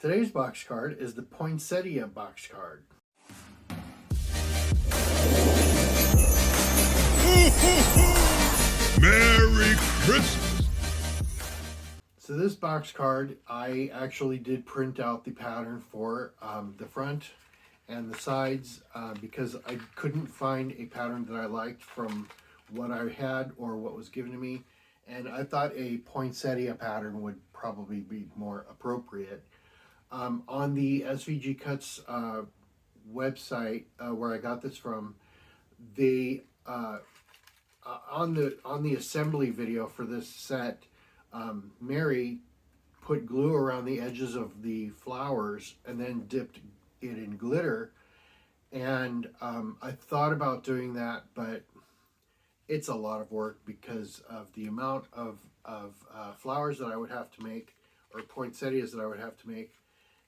Today's box card is the Poinsettia box card. Merry Christmas! So this box card, I actually did print out the pattern for the front and the sides because I couldn't find a pattern that I liked from what I had or what was given to me. And I thought a poinsettia pattern would probably be more appropriate. On the SVG Cuts website where I got this from, they on the assembly video for this set, Mary put glue around the edges of the flowers and then dipped it in glitter. And I thought about doing that, but it's a lot of work because of the amount of flowers that I would have to make, or poinsettias that I would have to make.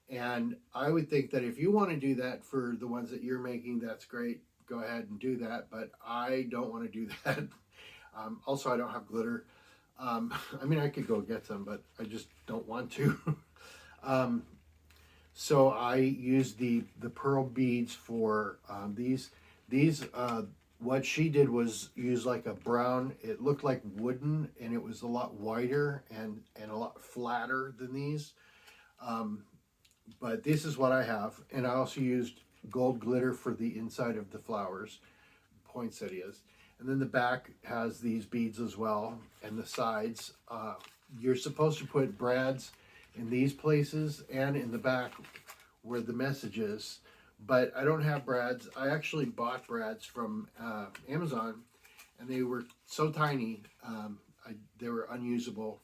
And I would think that if you want to do that for the ones that you're making, that's great. Go ahead and do that. But I don't want to do that. Also, I don't have glitter. I mean, I could go get some, but I just don't want to. So I used the pearl beads for these. What she did was use like a brown, it looked like wooden, and it was a lot whiter and a lot flatter than these. But this is what I have. And I also used gold glitter for the inside of the flowers, poinsettias. And then the back has these beads as well, and the sides. You're supposed to put brads in these places and in the back where the message is. But I don't have brads. I actually bought brads from Amazon, and they were so tiny, they were unusable.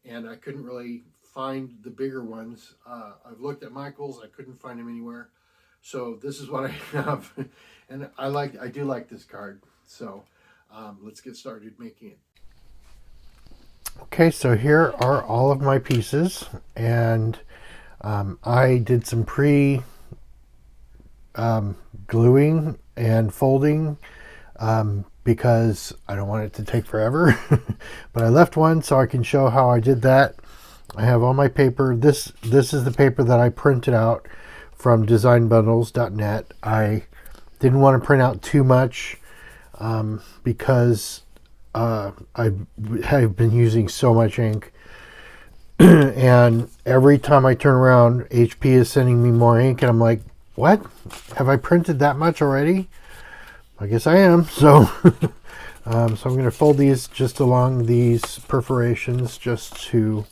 And I couldn't really find the bigger ones. I've looked at Michael's, I couldn't find them anywhere. So this is what I have. And I do like this card. So let's get started making it. Okay, so here are all of my pieces, and I did some gluing and folding because I don't want it to take forever. But I left one so I can show how I did that. I have all my paper. This is the paper that I printed out from designbundles.net. I didn't want to print out too much because I have been using so much ink. And every time I turn around, HP is sending me more ink, and I'm like, what? Have I printed that much already? I guess I am. So, so I'm going to fold these just along these perforations just to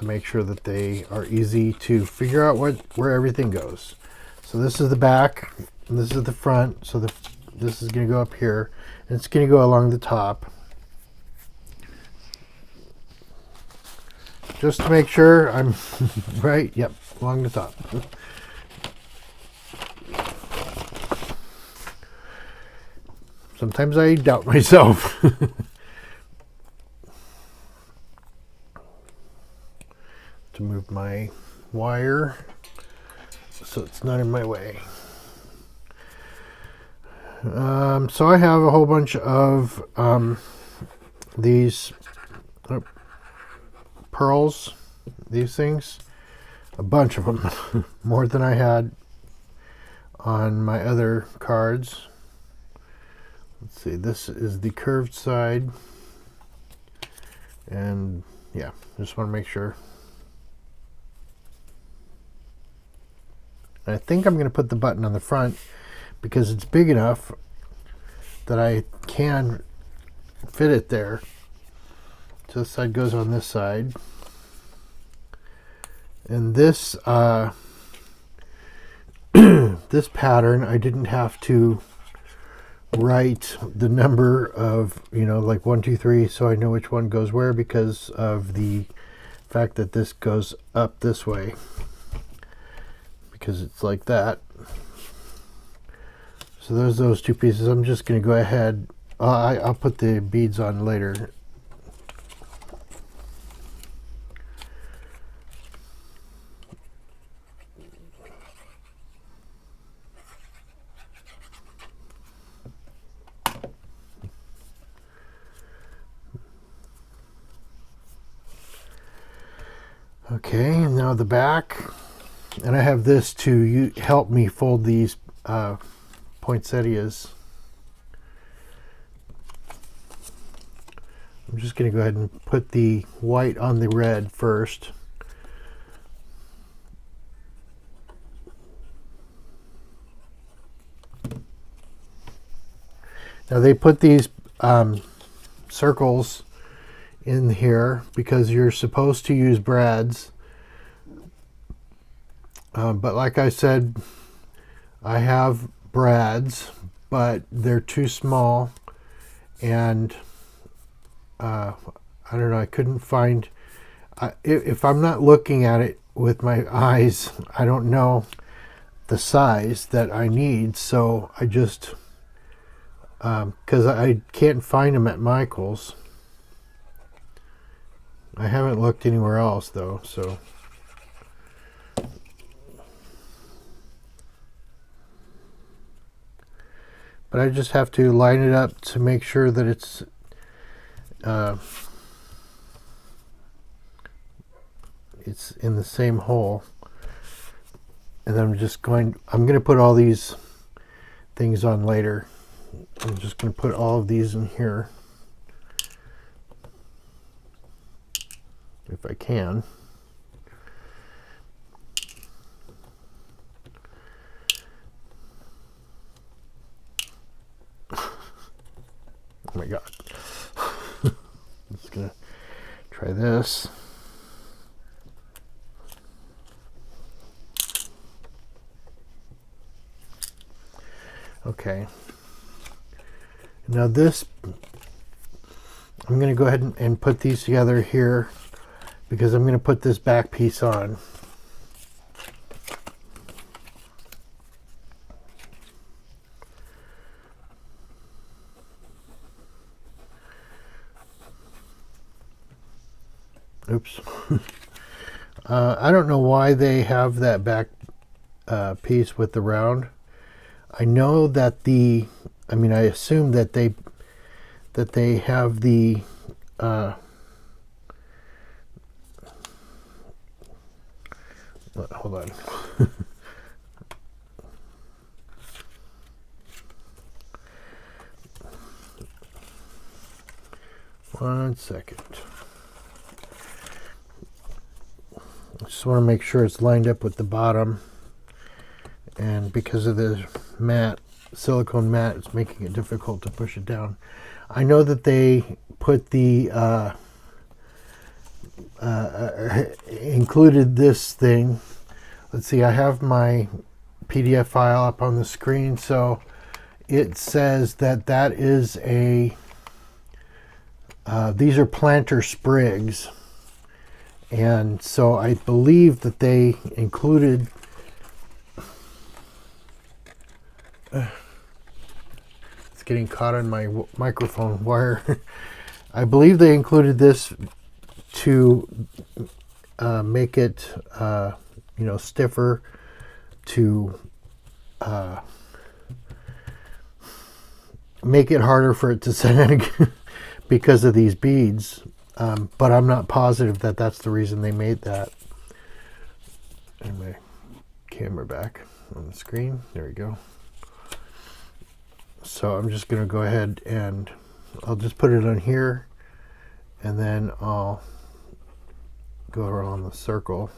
make sure that they are easy to figure out where everything goes. So this is the back, and this is the front. So this is going to go up here, and it's going to go along the top. Just to make sure I'm right. Yep, along the top. Sometimes I doubt myself. To move my wire so it's not in my way. So I have a whole bunch of these pearls, these things, a bunch of them, more than I had on my other cards. Let's see, this is the curved side, and yeah, just want to make sure. I think I'm going to put the button on the front because it's big enough that I can fit it there. So this side goes on this side. And this this pattern, I didn't have to write the number of, like 1, 2, 3, so I know which one goes where because of the fact that this goes up this way. Because it's like that. So there's those two pieces. I'm just going to go ahead. I'll put the beads on later. Okay, and now the back. And I have this to help me fold these poinsettias. I'm just going to go ahead and put the white on the red first. Now they put these circles in here because you're supposed to use brads. But like I said, I have brads, but they're too small, and I don't know, I couldn't find, if I'm not looking at it with my eyes, I don't know the size that I need, so I just, because I can't find them at Michael's. I haven't looked anywhere else though, so. But I just have to line it up to make sure that it's in the same hole. And then I'm going to put all these things on later. I'm just going to put all of these in here, if I can. Oh my God. I'm just going to try this. Okay. Now this, I'm going to go ahead and put these together here because I'm going to put this back piece on. Oops. I don't know why they have that back piece with the round. I know that I assume that they have the hold on. One second. I just want to make sure it's lined up with the bottom, and because of the silicone mat, it's making it difficult to push it down. I know that they put the included this thing. Let's see, I have my PDF file up on the screen, so it says that is these are planter sprigs, and so I believe that they included getting caught on my microphone wire. I believe they included this to make it, stiffer, to make it harder for it to sag because of these beads. But I'm not positive that that's the reason they made that. And my camera back on the screen. There we go. So I'm just going to go ahead and I'll just put it on here, and then I'll go around the circle.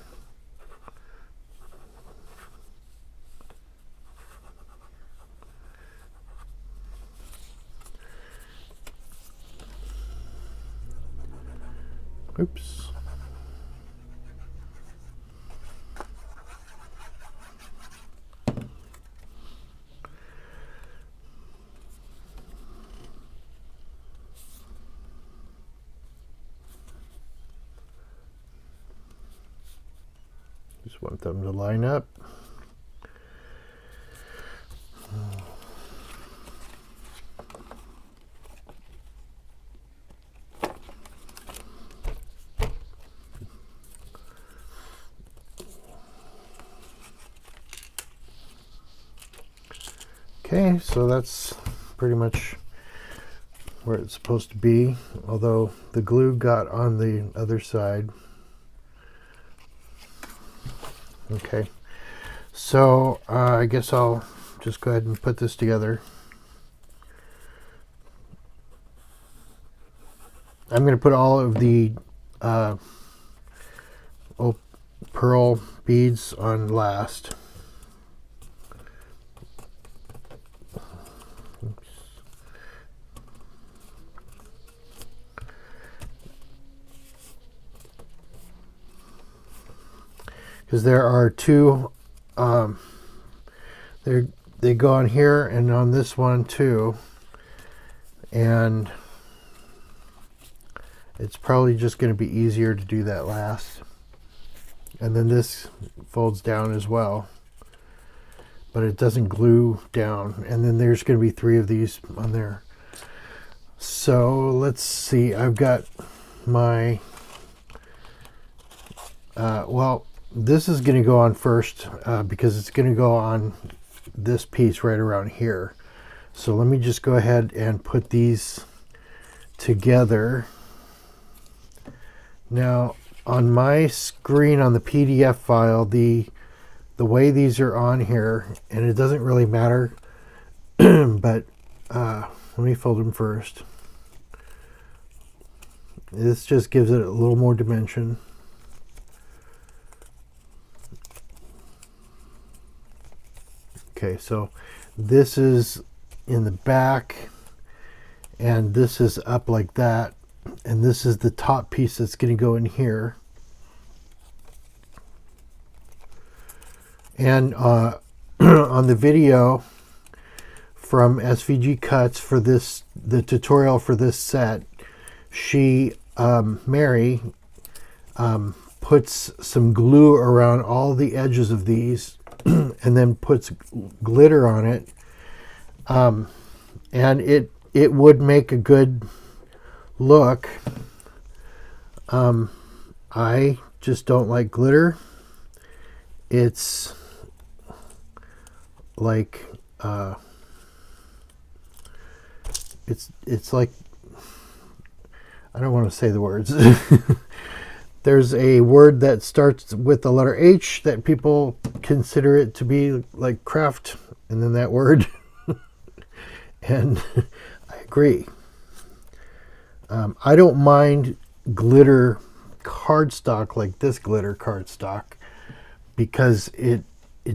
Oops. Just want them to line up. Okay, so that's pretty much where it's supposed to be, although the glue got on the other side. Okay, so I guess I'll just go ahead and put this together. I'm going to put all of the pearl beads on last. Because there are two, they go on here and on this one too, and it's probably just going to be easier to do that last. And then this folds down as well, but it doesn't glue down. And then there's going to be 3 of these on there. So let's see, I've got my, well, this is going to go on first because it's going to go on this piece right around here. So let me just go ahead and put these together. Now on my screen on the PDF file, the way these are on here, and it doesn't really matter, but let me fold them first. This just gives it a little more dimension. Okay, so this is in the back, and this is up like that, and this is the top piece that's going to go in here. And on the video from SVG Cuts for this, the tutorial for this set, she, Mary, puts some glue around all the edges of these and then puts glitter on it, and it would make a good look. I just don't like glitter. It's like it's like, I don't want to say the words. There's a word that starts with the letter H that people consider it to be like craft, and then that word. And I agree. I don't mind glitter cardstock like this glitter cardstock because it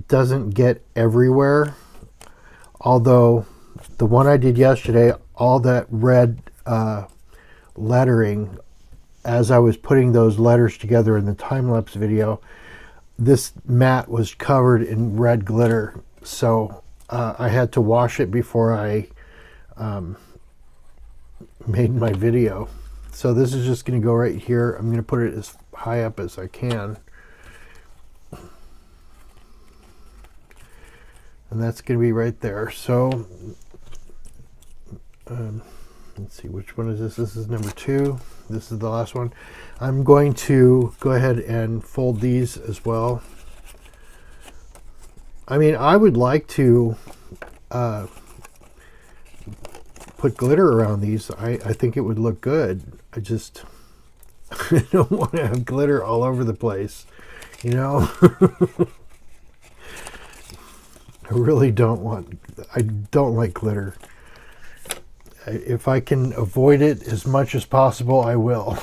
doesn't get everywhere. Although the one I did yesterday, all that red lettering, as I was putting those letters together in the time-lapse video, this mat was covered in red glitter, so I had to wash it before I made my video. So this is just going to go right here. I'm going to put it as high up as I can, and that's going to be right there. So let's see, which one is this? This is number 2. This is the last one. I'm going to go ahead and fold these as well. I mean, I would like to put glitter around these. I think it would look good. I just I don't want to have glitter all over the place, you know. I don't like glitter. If I can avoid it as much as possible, I will.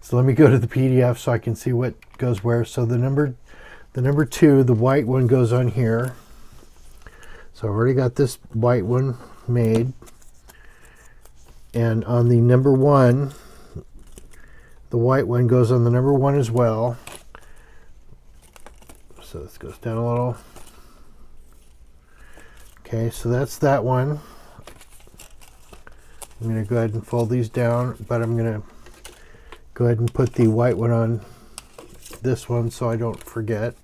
So let me go to the PDF so I can see what goes where. So the number 2, the white one, goes on here. So I've already got this white one made. And on the number 1, the white one goes on the number 1 as well. So this goes down a little. Okay, so that's that one. I'm going to go ahead and fold these down, but I'm going to go ahead and put the white one on this one so I don't forget.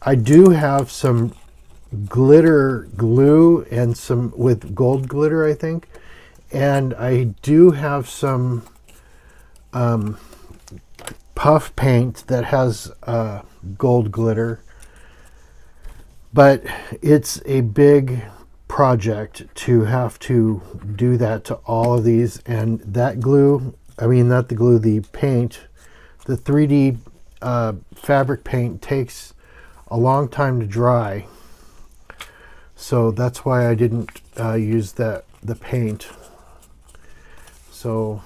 I do have some glitter glue and some with gold glitter, I think, and I do have some puff paint that has gold glitter. But it's a big project to have to do that to all of these, and that glue I mean not the glue, the paint, the 3D fabric paint takes a long time to dry. So that's why I didn't use the paint. So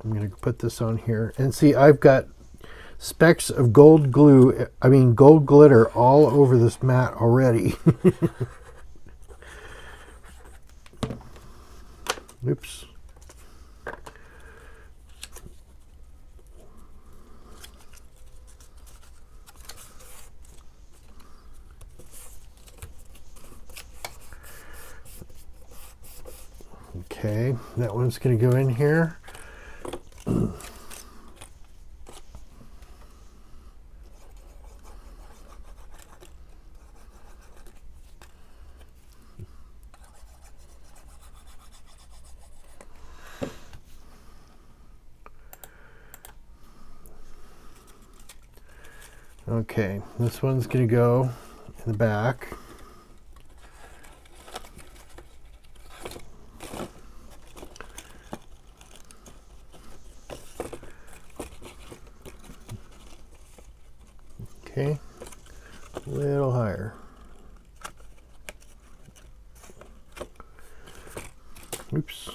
I'm going to put this on here. And see, I've got specks of gold glue, gold glitter all over this mat already. Oops. Okay, that one's going to go in here. Okay, this one's going to go in the back. Okay, a little higher. Oops.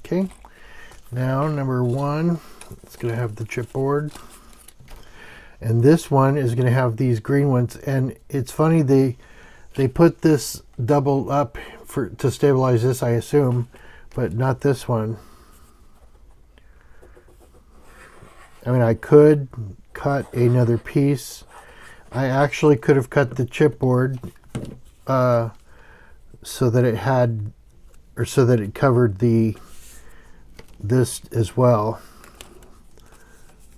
Okay, now number one, it's going to have the chipboard. And this one is going to have these green ones. And it's funny, they put this double up to stabilize this, I assume, but not this one. I mean, I could cut another piece. I actually could have cut the chipboard so that it had, or so that it covered this as well,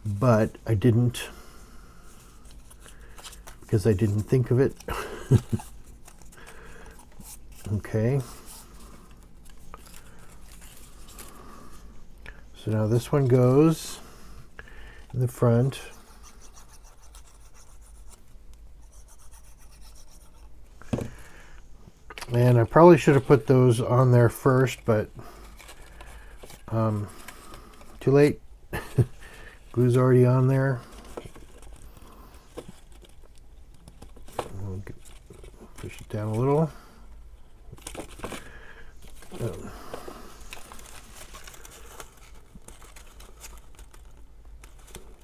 but I didn't, because I didn't think of it. Okay. So now this one goes in the front. And I probably should have put those on there first, but too late. Glue's already on there. Push it down a little.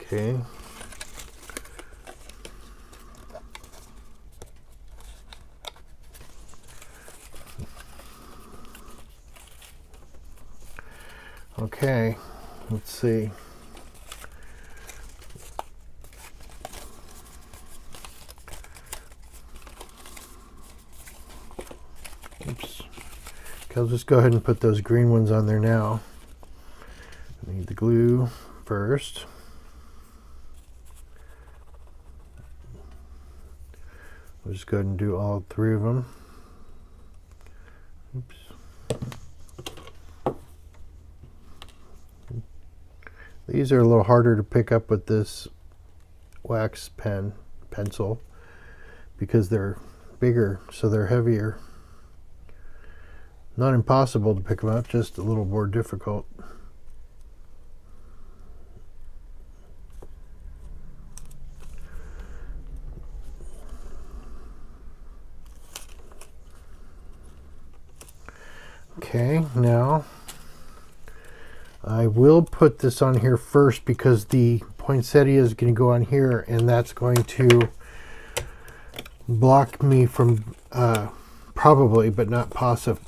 Okay. Okay, let's see. Oops. Okay, I'll just go ahead and put those green ones on there now. I need the glue first. I'll just go ahead and do all three of them. Oops. These are a little harder to pick up with this wax pencil because they're bigger, so they're heavier. Not impossible to pick them up, just a little more difficult. Okay, now I will put this on here first because the poinsettia is going to go on here, and that's going to block me from probably, but not positively,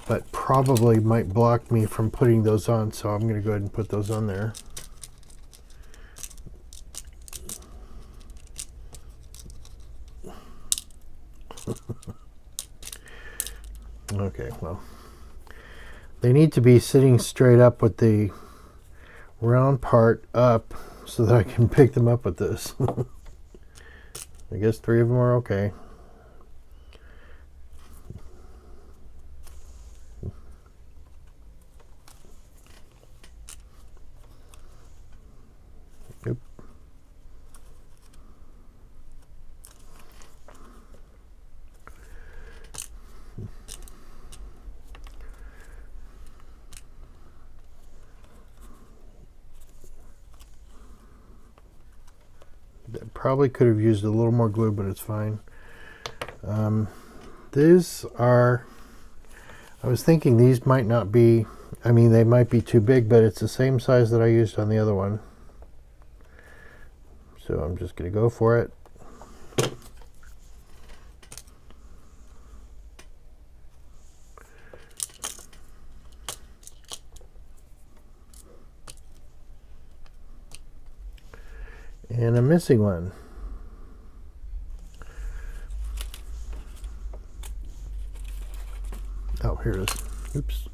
but probably might block me from putting those on. So I'm going to go ahead and put those on there. Okay, well, they need to be sitting straight up with the round part up so that I can pick them up with this. I guess three of them are okay. Yep. Probably could have used a little more glue, but it's fine. These are, I was thinking these might not be, I mean, they might be too big, but it's the same size that I used on the other one. So I'm just going to go for it. And I'm missing one. Oh, here it is. Oops.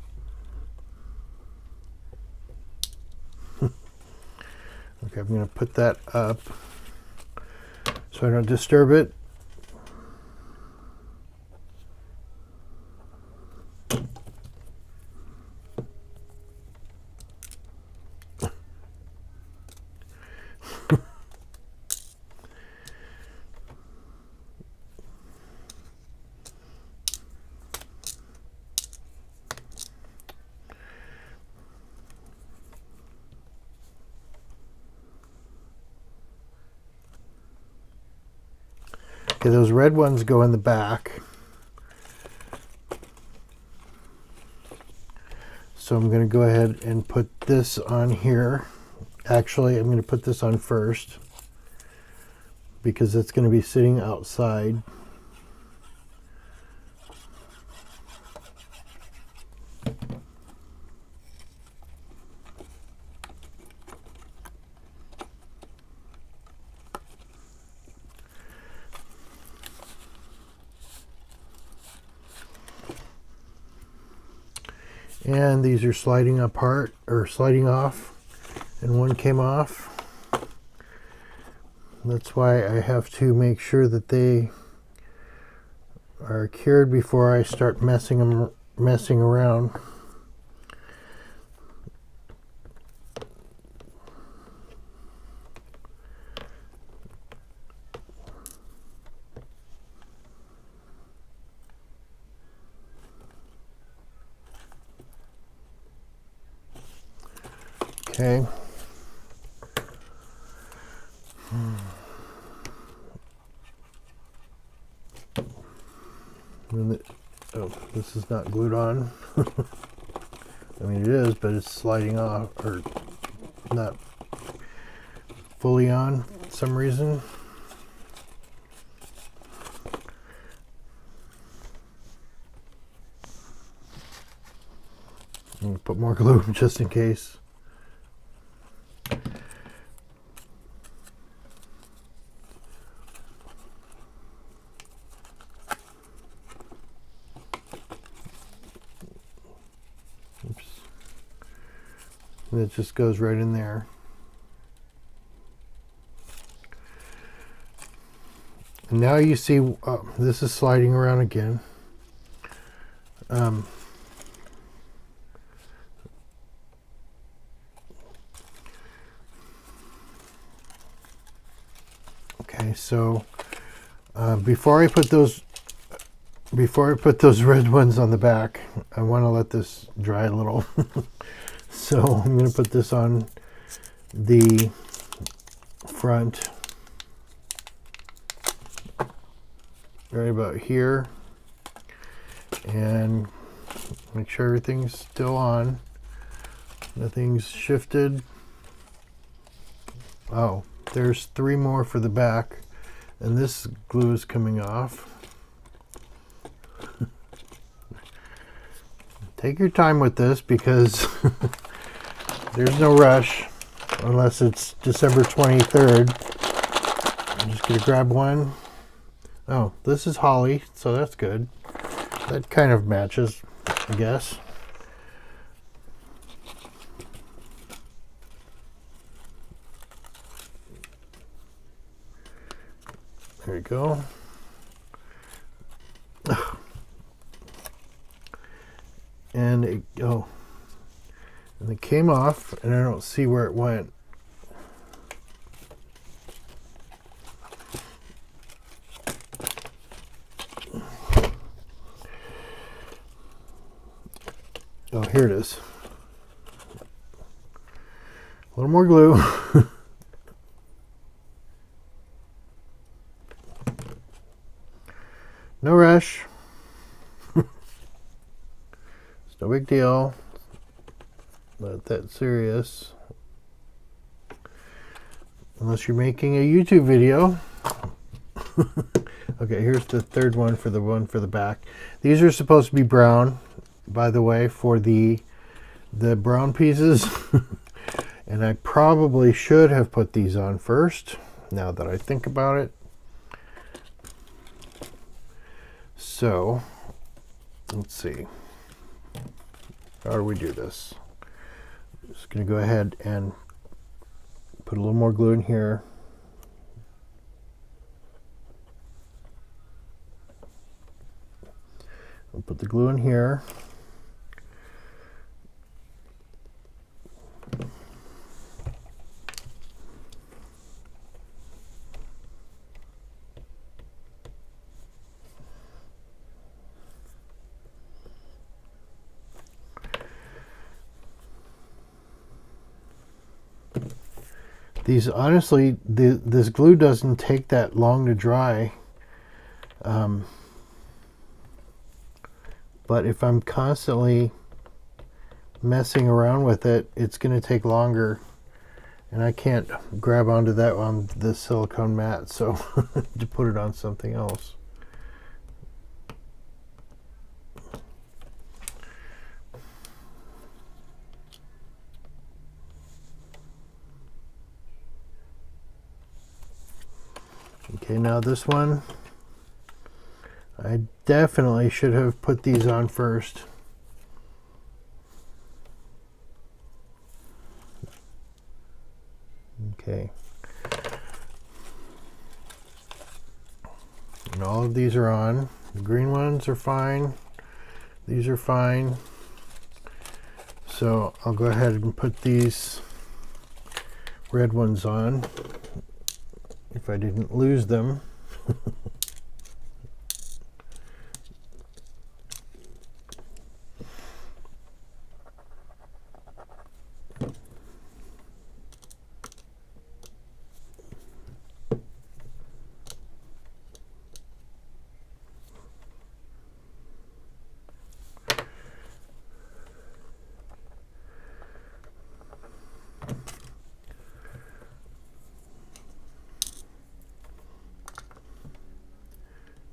Okay, I'm going to put that up so I don't disturb it. Okay, those red ones go in the back. So I'm going to go ahead and put this on here. Actually, I'm going to put this on first because it's going to be sitting outside. And these are sliding apart or sliding off, and one came off. That's why I have to make sure that they are cured before I start messing around. Okay. Oh, this is not glued on. I mean, it is, but it's sliding off, or not fully on for some reason. I'm going to put more glue just in case. Oops. And it just goes right in there. And now you see this is sliding around again. Okay, so before I put those red ones on the back, I want to let this dry a little. So I'm going to put this on the front, right about here, and make sure everything's still on. Nothing's shifted. Oh, there's 3 more for the back, and this glue is coming off. Take your time with this because there's no rush unless it's December 23rd. I'm just going to grab one. Oh, this is holly, so that's good. That kind of matches, I guess. There you go. And it came off, and I don't see where it went. Oh, here it is. A little more glue. No rush. It's no big deal. Not that serious. Unless you're making a YouTube video. Okay, here's the third one for the back. These are supposed to be brown, by the way, for the brown pieces. And I probably should have put these on first, now that I think about it. So, let's see. How do we do this? I'm just going to go ahead and put a little more glue in here. I'll put the glue in here. These, honestly, this glue doesn't take that long to dry. But if I'm constantly messing around with it, it's going to take longer. And I can't grab onto that on the silicone mat, so to put it on something else. Okay, now this one, I definitely should have put these on first. Okay. And all of these are on. The green ones are fine. These are fine. So I'll go ahead and put these red ones on, if I didn't lose them.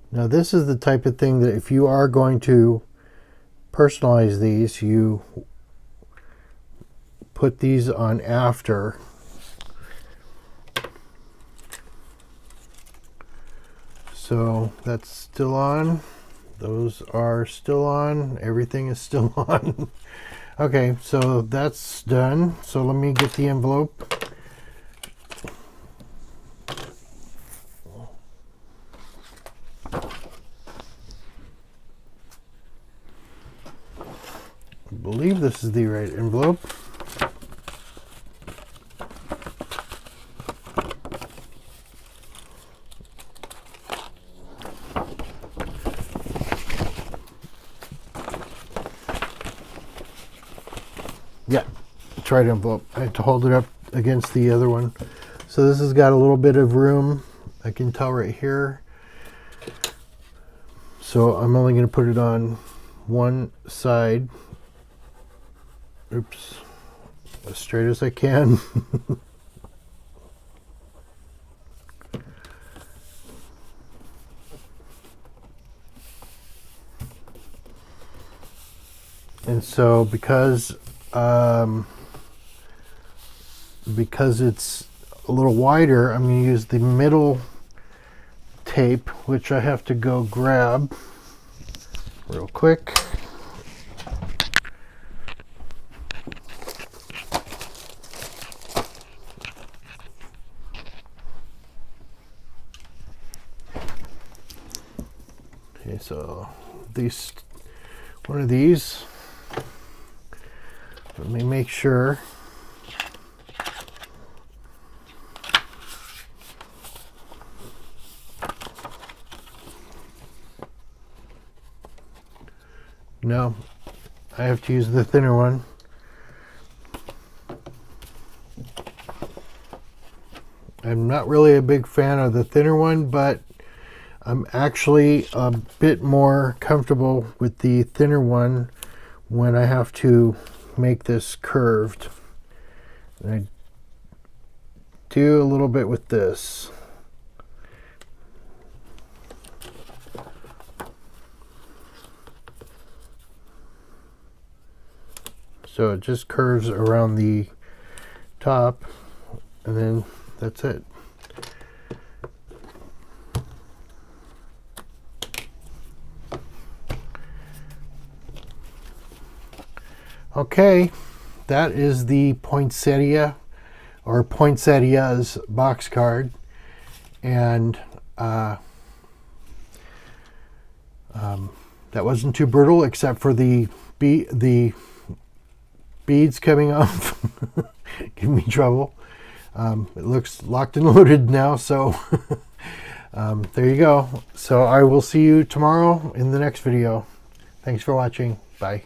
Now this is the type of thing that if you are going to personalize these, you put these on after. So that's still on. Those are still on. Everything is still on. Okay, so that's done. So let me get the envelope. I believe this is the right envelope. Yeah, tried envelope. I had to hold it up against the other one. So this has got a little bit of room. I can tell right here. So I'm only going to put it on one side. Oops. As straight as I can. And so because it's a little wider, I'm going to use the middle tape, which I have to go grab real quick. Okay, so one of these. Let me make sure. No, I have to use the thinner one. I'm not really a big fan of the thinner one, but I'm actually a bit more comfortable with the thinner one when I have to make this curved. And I do a little bit with this. So it just curves around the top, and then that's it. Okay, that is the poinsettia or poinsettias box card, and that wasn't too brutal, except for the beads coming off. Give me trouble. It looks locked and loaded now, so there you go. So I will see you tomorrow in the next video. Thanks for watching. Bye.